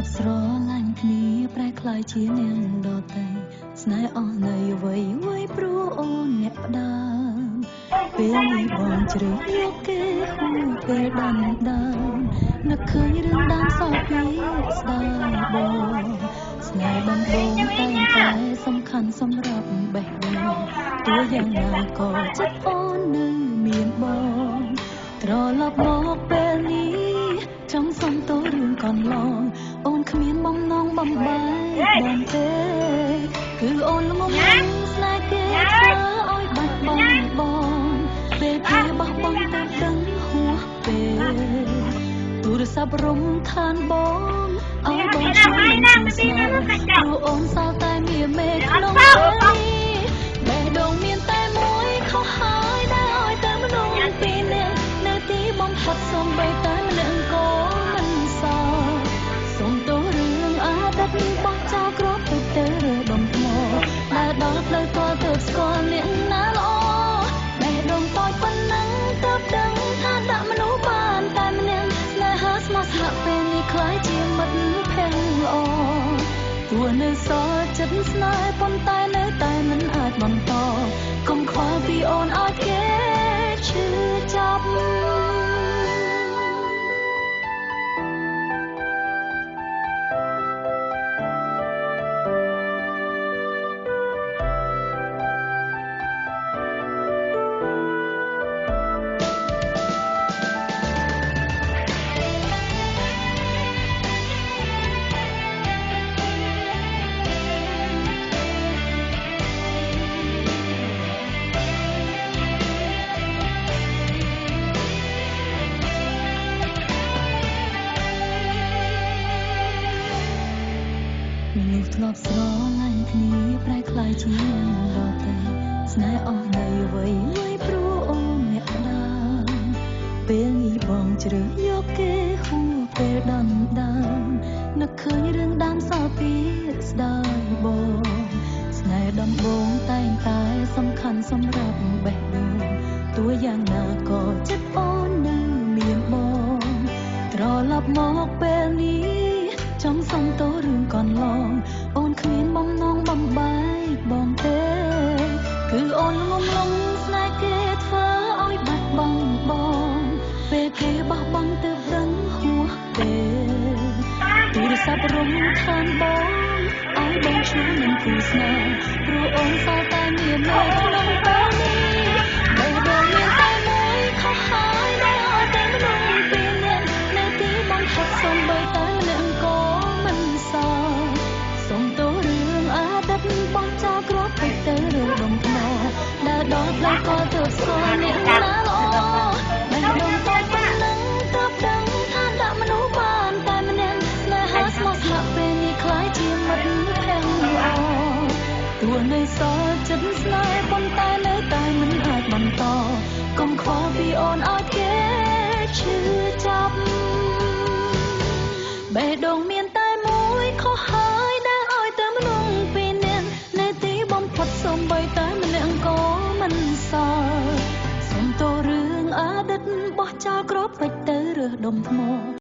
ប់ស្រឡាញ់គ្នាប្រែក្លាយជានាងដតីស្នេហ៍អស់នៅអ្វីអ្វីព្រោះអូនអ្នកផ្ដើមពេលនេះបងជ្រើសយកគេហួសពេលដំដើមនឹកឃើញរឿងដើមសោកពីស្ដាយបងស្នេហ៍ដំបូងតែសំខាន់សម្រាប់បេះដូងទោះយ៉ាងណាក៏ចិត្តអូននៅមានបងត្រឡប់មកពេលនេះចង់សុំទោសរឿងកន្លងអូនគ្មានបំណងបំបាយបានទេគឺអូនល្ងងស្នេហ៍គេធ្វើឲ្យបាត់បង់បងពេលគេបោះបង់តែដឹងហួសពេលទូរស័ព្ទរំខានបងឲ្យបងជួយនឹងស្នេហ៍ព្រោះអូនសល់តែមានមេក្នុងពេលនេះបេះដូងមានតែមួយខុសហើយដែលឲ្យតែមនុស្សពីរនាក់នៅទីបំផុតសូម្បីតែម្នាក់ក៏មិនសល់សូមទោសរឿងអតីតបោះចោលគ្រាប់ទៅដុំថ្មដែលដល់ផ្លូវតើទៅស្គាល់អ្នកណាល្អបេះដូងតូចប៉ុណ្ណឹងទៅដឹងថាដាក់មនុស្សបានតែម្នាក់ស្នេហាស្មោះស្ម័គ្រពេលនេះខ្លាយជាមិត្តភក្តិល្អទោះនៅសល់ចិត្តស្នេហ៍ប៉ុន្តែនៅតែមិនអាចបន្តកុំខ្វល់ពីអូនឲ្យគេឈឺចាប់មនុស្សធ្លាប់ស្រឡាញ់គ្នាប្រែក្លាយជាដតីស្នេហ៍អស់នៅអ្វីអ្វីព្រោះអូនអ្នកផ្ដើមពេលនេះបងជ្រើសយកគេហួសពេលដំដើមនឹកឃើញរឿងដើមសល់ពីស្ដាយបងស្នេហ៍ដំបូងតែងតែសំខាន់សម្រាប់បេះដូងទោះយ៉ាងណាក៏ចិត្តអូននៅមានបងត្រឡប់មកពេលនេះចង់សុំទោសរឿងកន្លងអូនគ្មានបំណងបំបាយបងទេគឺអូនងំលងស្នេហ៍គេធ្វើឲ្យបាត់បង់បងពេលគេបោះបង់ទៅដឹងហួសពេលទូរស័ព្ទរំខានបងឲ្យបងជួយនឹងគូស្នេហ៍ព្រោះអូនសល់តែមាននៅក្នុងពេលនេះបេះដូងមានតែមួយខុសហើយដែលឲ្យតែមនុស្សពីរនាក់នៅទីបំផុតសូម្បីតែម្នាក់ក៏មិនសល់សូមទោសរឿងអតីតបោះចោលគ្រាប់ពេកទៅដុំថ្មដែលដល់ផ្លូវក៏ទៅស្គាល់អ្នកណាល្អបេះដូងតូចប៉ុណ្ណឹងទៅដឹងថាដាក់មនុស្សបានតែម្នាក់ស្នេហាស្មោះស្ម័គ្រពេលនេះខ្លាយជាមិត្តភក្តិល្អទោះនៅសល់ចិត្តស្នេហ៍ប៉ុន្តែនៅតែមិនអាចបន្តកុំខ្វល់ពីអូនឲ្យគេឈឺចាប់បេះដូងមានតែមួយខុសហើយដែលឲ្យតែមនុស្សពីរនាក់នៅទីបំផុតសូម្បីតែម្នាក់ក៏មិនសល់សូមទោសរឿងអតីតបោះចោលគ្រាប់ពេចទៅរើសដុំថ្ម